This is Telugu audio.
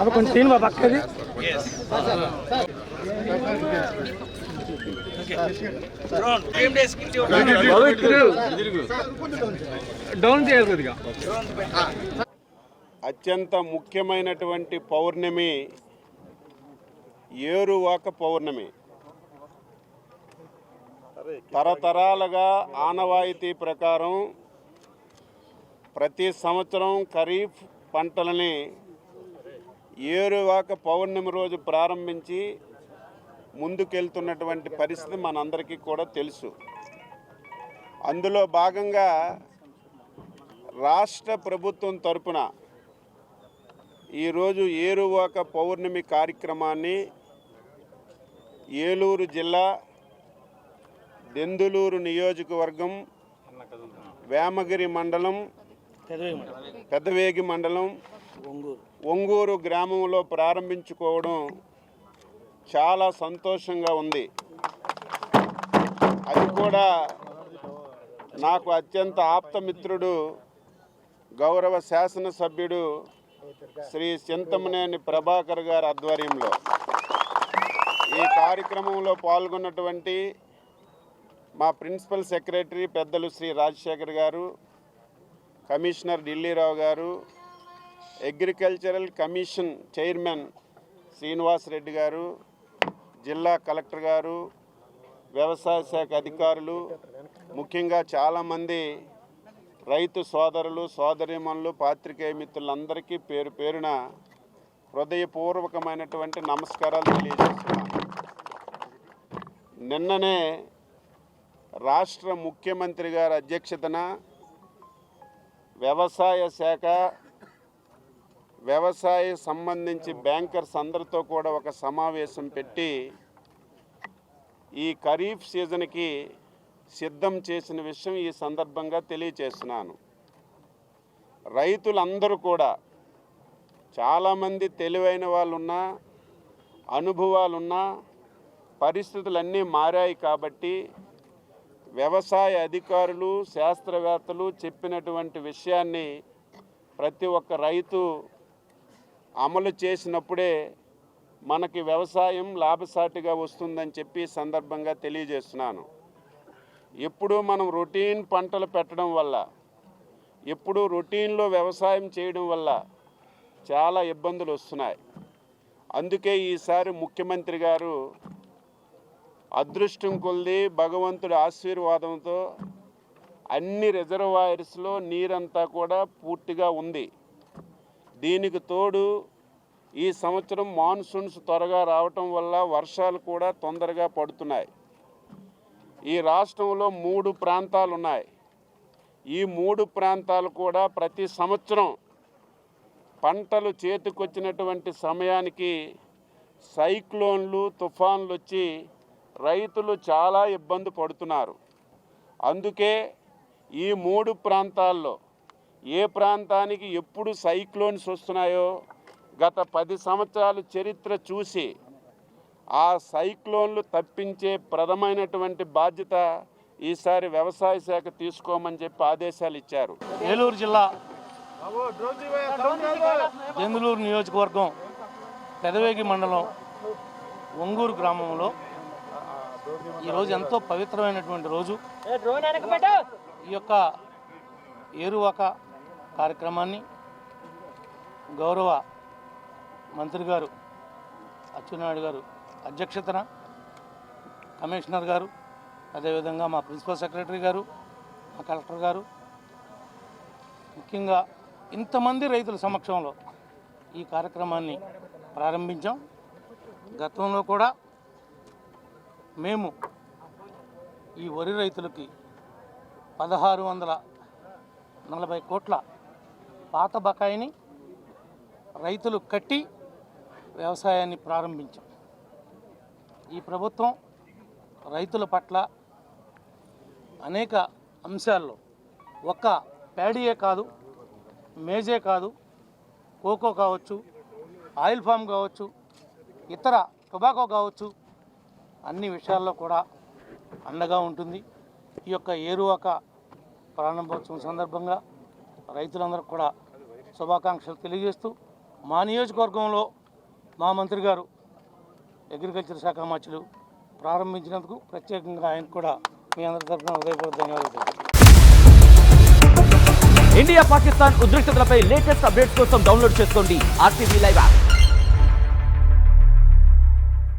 अब కొంచెం తీన్ బా పక్కది డౌన్ చేయాలి కొద్దిగా. అత్యంత ముఖ్యమైనటువంటి పౌర్ణమి ఏరువాక పౌర్ణమి. తరతరాలుగా ఆనవాయితీ ప్రకారం ప్రతి సంవత్సరం ఖరీఫ్ పంటలని ఏరువాక పౌర్ణమి రోజు ప్రారంభించి ముందుకెళ్తున్నటువంటి పరిస్థితి మనందరికీ కూడా తెలుసు. అందులో భాగంగా రాష్ట్ర ప్రభుత్వం తరపున ఈరోజు ఏరువాక పౌర్ణమి కార్యక్రమాన్ని ఏలూరు జిల్లా దెందులూరు నియోజకవర్గం వేమగిరి మండలం పెద్దవేగి మండలం ఒంగూరు గ్రామంలో ప్రారంభించుకోవడం చాలా సంతోషంగా ఉంది. అది కూడా నాకు అత్యంత ఆప్తమిత్రుడు గౌరవ శాసనసభ్యుడు శ్రీ చింతమనేని ప్రభాకర్ గారి ఆధ్వర్యంలో ఈ కార్యక్రమంలో పాల్గొన్నటువంటి మా ప్రిన్సిపల్ సెక్రటరీ పెద్దలు శ్రీ రాజశేఖర్ గారు, కమిషనర్ ఢిల్లీరావు గారు, agricultural commission chairman Srinivas Reddy గారు, జిల్లా కలెక్టర్ గారు, వ్యవసాయ శాఖ అధికారులు, ముఖ్యంగా చాలామంది రైతు సోదరులు సోదరీమణులు పాత్రికేయ మిత్రులందరికీ పేరు పేరున హృదయపూర్వకమైనటువంటి నమస్కారాలు తెలియజేస్తున్నాను. నిన్ననే రాష్ట్ర ముఖ్యమంత్రి గారి అధ్యక్షతన వ్యవసాయ శాఖ వ్యవసాయ సంబంధించి బ్యాంకర్స్ అందరితో కూడా ఒక సమావేశం పెట్టి ఈ ఖరీఫ్ సీజన్కి సిద్ధం చేసిన విషయం ఈ సందర్భంగా తెలియచేస్తున్నాను. రైతులందరూ కూడా చాలామంది తెలివైన వాళ్ళున్నా అనుభవాలున్నా పరిస్థితులన్నీ మారాయి కాబట్టి వ్యవసాయ అధికారులు శాస్త్రవేత్తలు చెప్పినటువంటి విషయాన్ని ప్రతి ఒక్క రైతు అమలు చేసినప్పుడే మనకి వ్యవసాయం లాభసాటిగా వస్తుందని చెప్పి సందర్భంగా తెలియజేస్తున్నాను. ఎప్పుడూ మనం రొటీన్ పంటలు పెట్టడం వల్ల, ఎప్పుడూ రొటీన్లో వ్యవసాయం చేయడం వల్ల చాలా ఇబ్బందులు వస్తున్నాయి. అందుకే ఈసారి ముఖ్యమంత్రి గారు అదృష్టం కొలిది భగవంతుడి ఆశీర్వాదంతో అన్ని రిజర్వాయర్స్లో నీరంతా కూడా పూర్తిగా ఉంది. దీనికి తోడు ఈ సంవత్సరం మాన్సూన్స్ త్వరగా రావటం వల్ల వర్షాలు కూడా తొందరగా పడుతున్నాయి. ఈ రాష్ట్రంలో 3 ప్రాంతాలు ఉన్నాయి. ఈ 3 ప్రాంతాలు కూడా ప్రతి సంవత్సరం పంటలు చేతికొచ్చినటువంటి సమయానికి సైక్లోన్లు తుఫాన్లు వచ్చి రైతులు చాలా ఇబ్బంది పడుతున్నారు. అందుకే ఈ 3 ప్రాంతాల్లో ఏ ప్రాంతానికి ఎప్పుడు సైక్లోన్స్ వస్తున్నాయో గత 10 సంవత్సరాలు చరిత్ర చూసి ఆ సైక్లోన్లు తప్పించే ప్రథమైనటువంటి బాధ్యత ఈసారి వ్యవసాయ శాఖ తీసుకోమని చెప్పి ఆదేశాలు ఇచ్చారు. ఏలూరు జిల్లా దెందులూరు నియోజకవర్గం పెదవేగి మండలం ఒంగూరు గ్రామంలో ఈరోజు ఎంతో పవిత్రమైనటువంటి రోజు. ఈ యొక్క ఏరువాక కార్యక్రమాన్ని గౌరవ మంత్రి గారు అచ్చెన్నాయుడు గారు అధ్యక్షతన కమిషనర్ గారు, అదేవిధంగా మా ప్రిన్సిపల్ సెక్రటరీ గారు, మా కలెక్టర్ గారు, ముఖ్యంగా ఇంతమంది రైతుల సమక్షంలో ఈ కార్యక్రమాన్ని ప్రారంభించాం. గతంలో కూడా మేము ఈ వరి రైతులకి 1640 కోట్ల పాత బకాయిని రైతులు కట్టి వ్యవసాయాన్ని ప్రారంభించాం. ఈ ప్రభుత్వం రైతుల పట్ల అనేక అంశాల్లో ఒక్క ప్యాడీయే కాదు, మేజే కాదు, కోకో కావచ్చు, ఆయిల్ ఫామ్ కావచ్చు, ఇతర టొబాకో కావచ్చు, అన్ని విషయాల్లో కూడా అండగా ఉంటుంది. ఈ యొక్క ఏరువాక ప్రారంభోత్సవం సందర్భంగా రైతులందరికీ కూడా శుభాకాంక్షలు తెలియజేస్తూ మా నియోజకవర్గంలో మా మంత్రి గారు అగ్రికల్చర్ శాఖ మంత్రులు ప్రారంభించినందుకు ప్రత్యేకంగా ఆయనకు కూడా మీ అందరి తరఫున హృదయపూర్వక ధన్యవాదాలు. ఇండియా పాకిస్తాన్ ఉద్రిక్తతలపై లేటెస్ట్ అప్డేట్స్ కోసం డౌన్లోడ్ చేసుకోండి RTV లైవ్ యాప్.